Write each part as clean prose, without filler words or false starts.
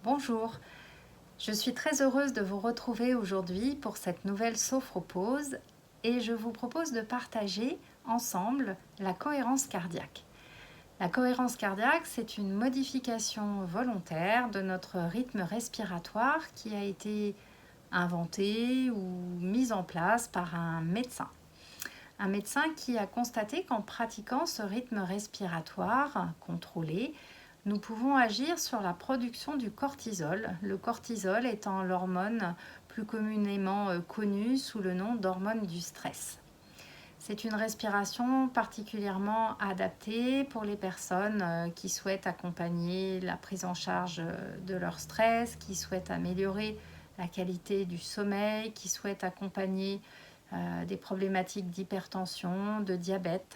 Bonjour, je suis très heureuse de vous retrouver aujourd'hui pour cette nouvelle sophropause et je vous propose de partager ensemble la cohérence cardiaque. La cohérence cardiaque, c'est une modification volontaire de notre rythme respiratoire qui a été inventée ou mise en place par un médecin. Un médecin qui a constaté qu'en pratiquant ce rythme respiratoire contrôlé, nous pouvons agir sur la production du cortisol, le cortisol étant l'hormone plus communément connue sous le nom d'hormone du stress. C'est une respiration particulièrement adaptée pour les personnes qui souhaitent accompagner la prise en charge de leur stress, qui souhaitent améliorer la qualité du sommeil, qui souhaitent accompagner des problématiques d'hypertension, de diabète.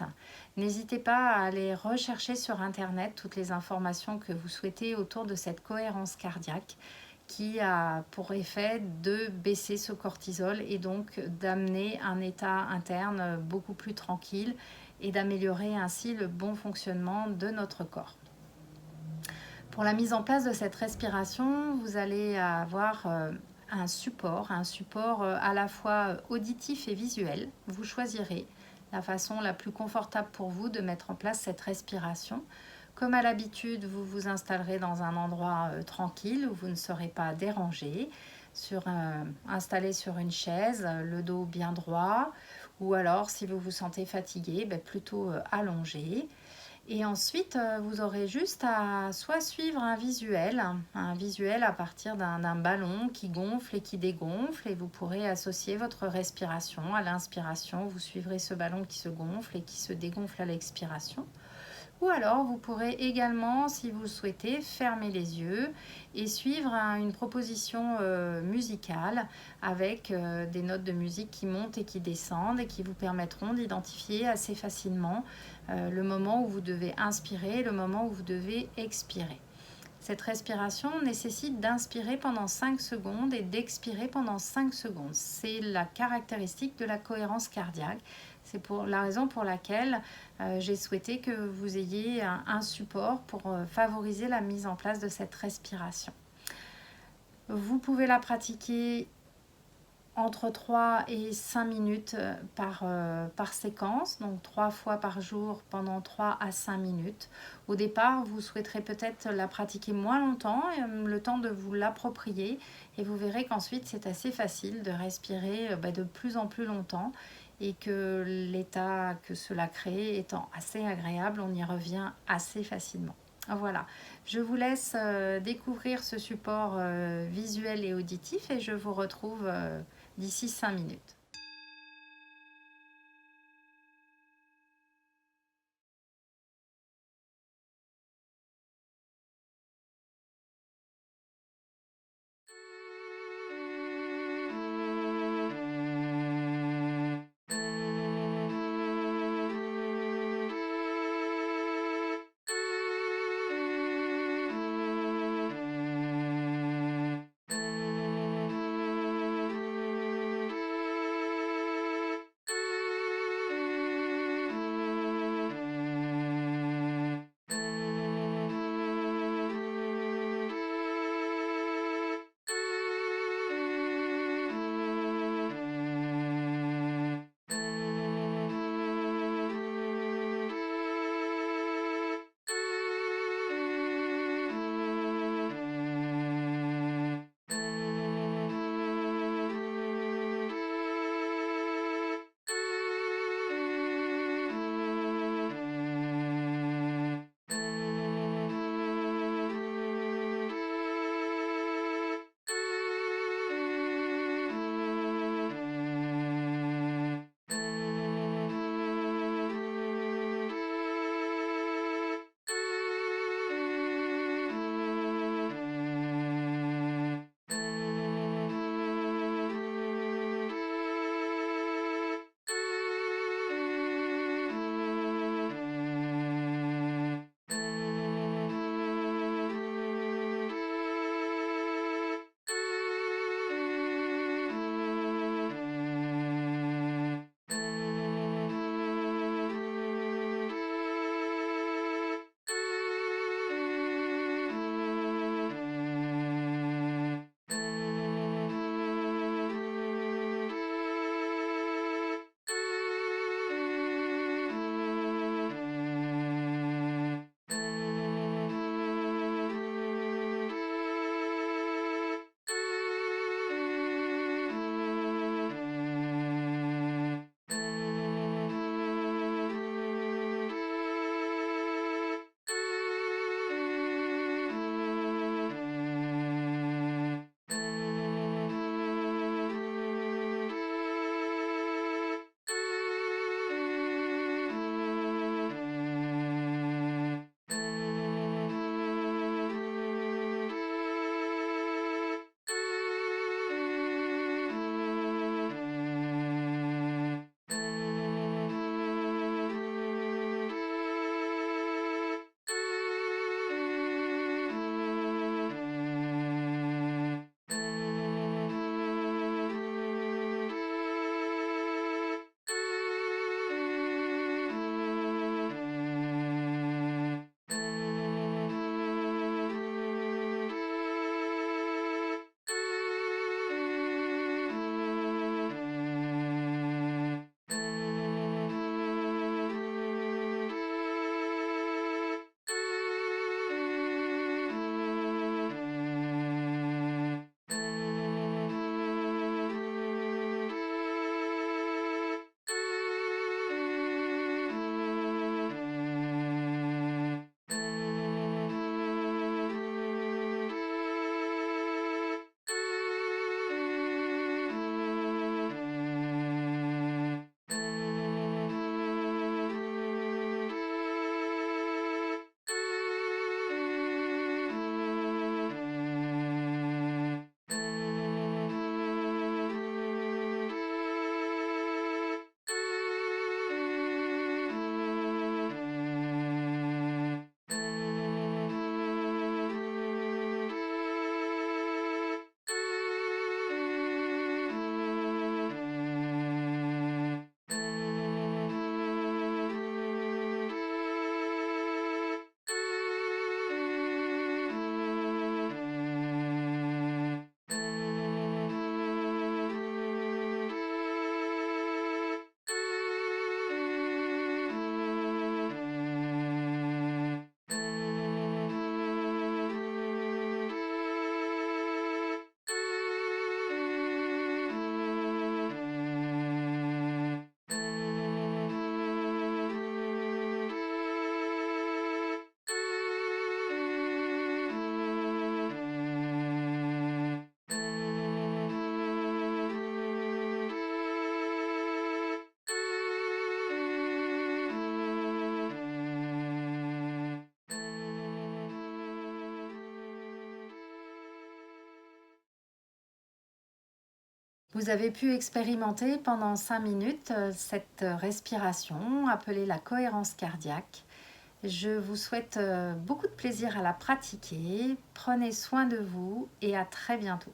N'hésitez pas à aller rechercher sur Internet toutes les informations que vous souhaitez autour de cette cohérence cardiaque qui a pour effet de baisser ce cortisol et donc d'amener un état interne beaucoup plus tranquille et d'améliorer ainsi le bon fonctionnement de notre corps. Pour la mise en place de cette respiration, vous allez avoir un support à la fois auditif et visuel. Vous choisirez la façon la plus confortable pour vous de mettre en place cette respiration. Comme à l'habitude, vous vous installerez dans un endroit tranquille où vous ne serez pas dérangé, installé sur une chaise, le dos bien droit, ou alors si vous vous sentez fatigué, plutôt allongé. Et ensuite, vous aurez juste à soit suivre un visuel à partir d'un ballon qui gonfle et qui dégonfle, et vous pourrez associer votre respiration à l'inspiration. Vous suivrez ce ballon qui se gonfle et qui se dégonfle à l'expiration. Ou alors, vous pourrez également, si vous le souhaitez, fermer les yeux et suivre une proposition musicale avec des notes de musique qui montent et qui descendent et qui vous permettront d'identifier assez facilement le moment où vous devez inspirer et le moment où vous devez expirer. Cette respiration nécessite d'inspirer pendant 5 secondes et d'expirer pendant 5 secondes. C'est la caractéristique de la cohérence cardiaque. C'est pour la raison pour laquelle j'ai souhaité que vous ayez un support pour favoriser la mise en place de cette respiration. Vous pouvez la pratiquer entre 3 et 5 minutes par séquence, donc 3 fois par jour pendant 3 à 5 minutes. Au départ, vous souhaiterez peut-être la pratiquer moins longtemps, le temps de vous l'approprier, et vous verrez qu'ensuite c'est assez facile de respirer de plus en plus longtemps et que l'état que cela crée étant assez agréable, on y revient assez facilement. Voilà, je vous laisse découvrir ce support visuel et auditif et je vous retrouve d'ici 5 minutes. Vous avez pu expérimenter pendant 5 minutes cette respiration appelée la cohérence cardiaque. Je vous souhaite beaucoup de plaisir à la pratiquer. Prenez soin de vous et à très bientôt.